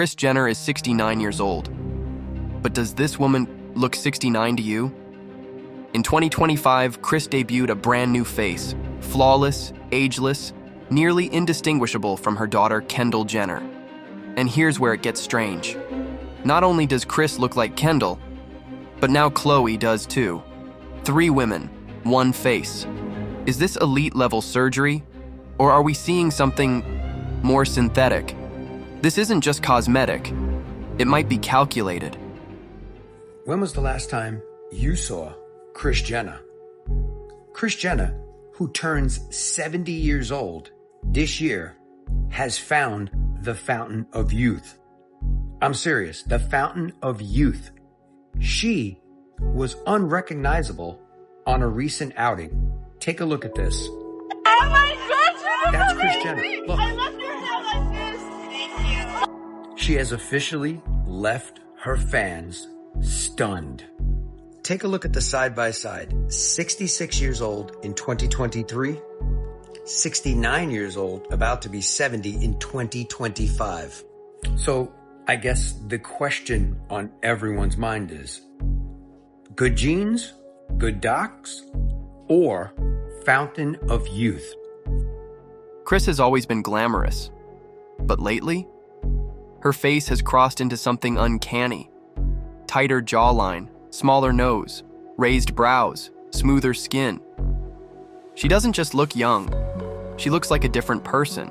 Kris Jenner is 69 years old. But does this woman look 69 to you? In 2025, Kris debuted a brand new face, flawless, ageless, nearly indistinguishable from her daughter Kendall Jenner. And here's where it gets strange. Not only does Kris look like Kendall, but now Khloé does too. 3 women, 1 face. Is this elite-level surgery, or are we seeing something more synthetic? This isn't just cosmetic. It might be calculated. When was the last time you saw Kris Jenner? Kris Jenner, who turns 70 years old this year, has found the fountain of youth. I'm serious, the fountain of youth. She was unrecognizable on a recent outing. Take a look at this. Oh my gosh, that's Kris Jenner. Look. I love your hair like this. Thank you. She has officially left her fans stunned. Take a look at the side by side. 66 years old in 2023, 69 years old, about to be 70 in 2025. So I guess the question on everyone's mind is, good genes, good docs, or fountain of youth? Kris has always been glamorous, but lately, her face has crossed into something uncanny. Tighter jawline, smaller nose, raised brows, smoother skin. She doesn't just look young, she looks like a different person.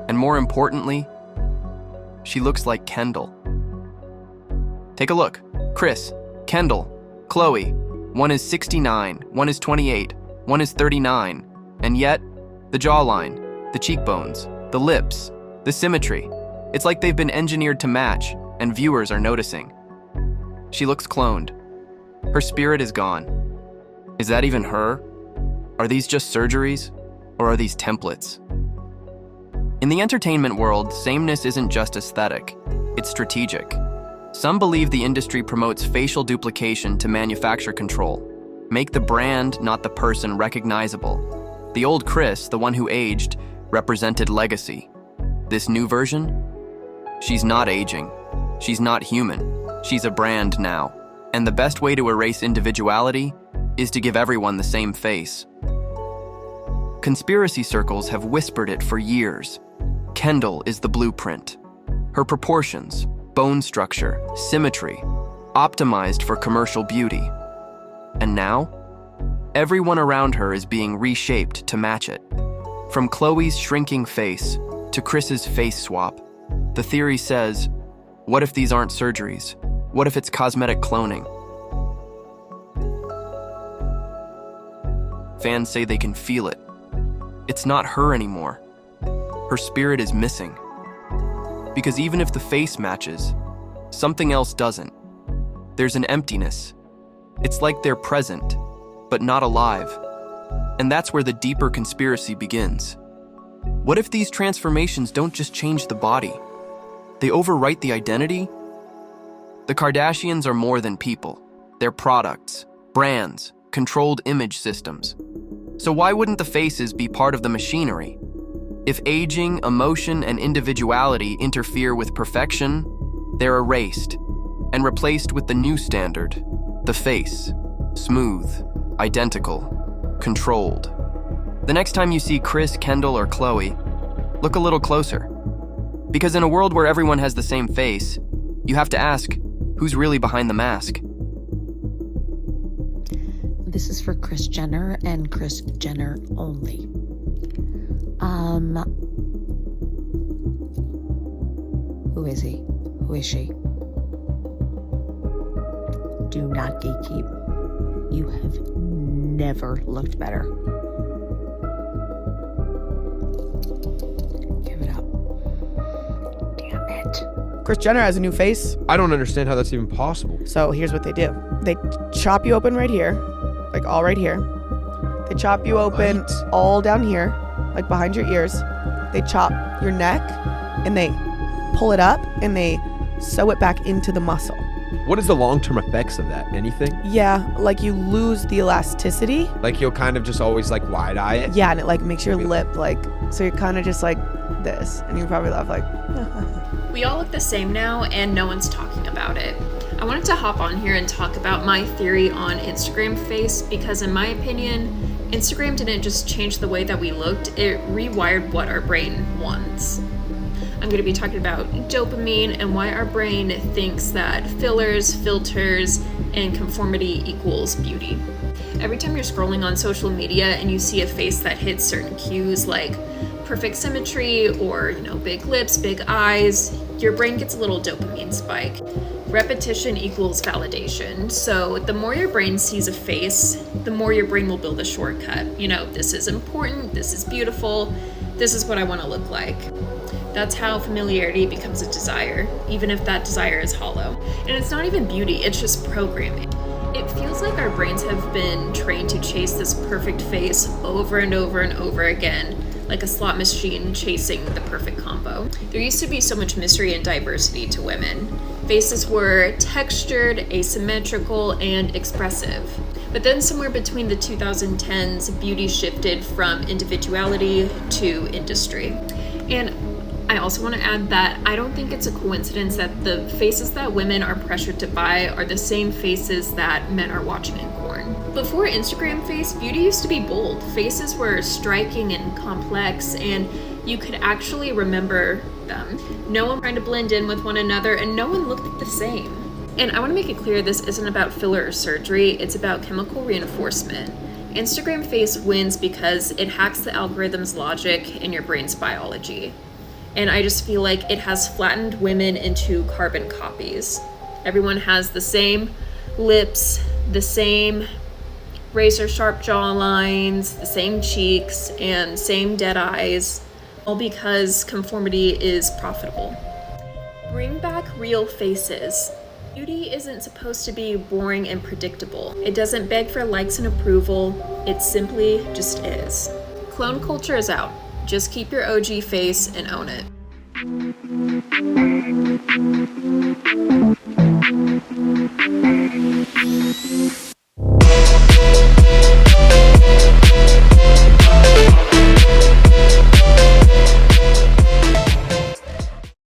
And more importantly, she looks like Kendall. Take a look. Kris, Kendall, Khloé. One is 69, one is 28, one is 39. And yet, the jawline, the cheekbones, the lips, the symmetry. It's like they've been engineered to match, and viewers are noticing. She looks cloned. Her spirit is gone. Is that even her? Are these just surgeries? Or are these templates? In the entertainment world, sameness isn't just aesthetic, it's strategic. Some believe the industry promotes facial duplication to manufacture control. Make the brand, not the person, recognizable. The old Kris, the one who aged, represented legacy. This new version? She's not aging. She's not human. She's a brand now. And the best way to erase individuality is to give everyone the same face. Conspiracy circles have whispered it for years. Kendall is the blueprint. Her proportions, bone structure, symmetry, optimized for commercial beauty. And now, everyone around her is being reshaped to match it. From Khloé's shrinking face to Kris's face swap, the theory says, what if these aren't surgeries? What if it's cosmetic cloning? Fans say they can feel it. It's not her anymore. Her spirit is missing. Because even if the face matches, something else doesn't. There's an emptiness. It's like they're present, but not alive. And that's where the deeper conspiracy begins. What if these transformations don't just change the body? They overwrite the identity? The Kardashians are more than people. They're products, brands, controlled image systems. So why wouldn't the faces be part of the machinery? If aging, emotion, and individuality interfere with perfection, they're erased and replaced with the new standard, the face. Smooth, identical, controlled. The next time you see Kris, Kendall, or Khloé, look a little closer. Because in a world where everyone has the same face, you have to ask, who's really behind the mask? This is for Kris Jenner and Kris Jenner only. Who is he? Who is she? Do not gatekeep. You have never looked better. Give it up. Damn it. Kris Jenner has a new face. I don't understand how that's even possible. So here's what they do. They chop you open right here, like all right here. They chop you open all down here, like behind your ears. They chop your neck and they pull it up and they sew it back into the muscle. What is the long-term effects of that? Anything? Yeah, like you lose the elasticity. Like you'll kind of just always like wide-eye it? Yeah, and it like makes your lip like, so you're kind of just like this. And you probably laugh like, We all look the same now, and no one's talking about it. I wanted to hop on here and talk about my theory on Instagram face because, in my opinion, Instagram didn't just change the way that we looked, it rewired what our brain wants. I'm going to be talking about dopamine and why our brain thinks that fillers, filters, and conformity equals beauty. Every time you're scrolling on social media and you see a face that hits certain cues like perfect symmetry or, big lips, big eyes, your brain gets a little dopamine spike. Repetition equals validation. So the more your brain sees a face, the more your brain will build a shortcut. This is important, this is beautiful, this is what I want to look like. That's how familiarity becomes a desire, even if that desire is hollow. And it's not even beauty, it's just programming. It feels like our brains have been trained to chase this perfect face over and over and over again, like a slot machine chasing the perfect combo. There used to be so much mystery and diversity to women. Faces were textured, asymmetrical, and expressive. But then somewhere between the 2010s, beauty shifted from individuality to industry. And I also want to add that I don't think it's a coincidence that the faces that women are pressured to buy are the same faces that men are watching in porn. Before Instagram face, beauty used to be bold. Faces were striking and complex, and you could actually remember them. No one trying to blend in with one another, and no one looked the same. And I want to make it clear this isn't about filler or surgery, it's about chemical reinforcement. Instagram face wins because it hacks the algorithm's logic and your brain's biology. And I just feel like it has flattened women into carbon copies. Everyone has the same lips, the same razor sharp jawlines, the same cheeks, and same dead eyes, all because conformity is profitable. Bring back real faces. Beauty isn't supposed to be boring and predictable. It doesn't beg for likes and approval. It simply just is. Clone culture is out. Just keep your OG face and own it.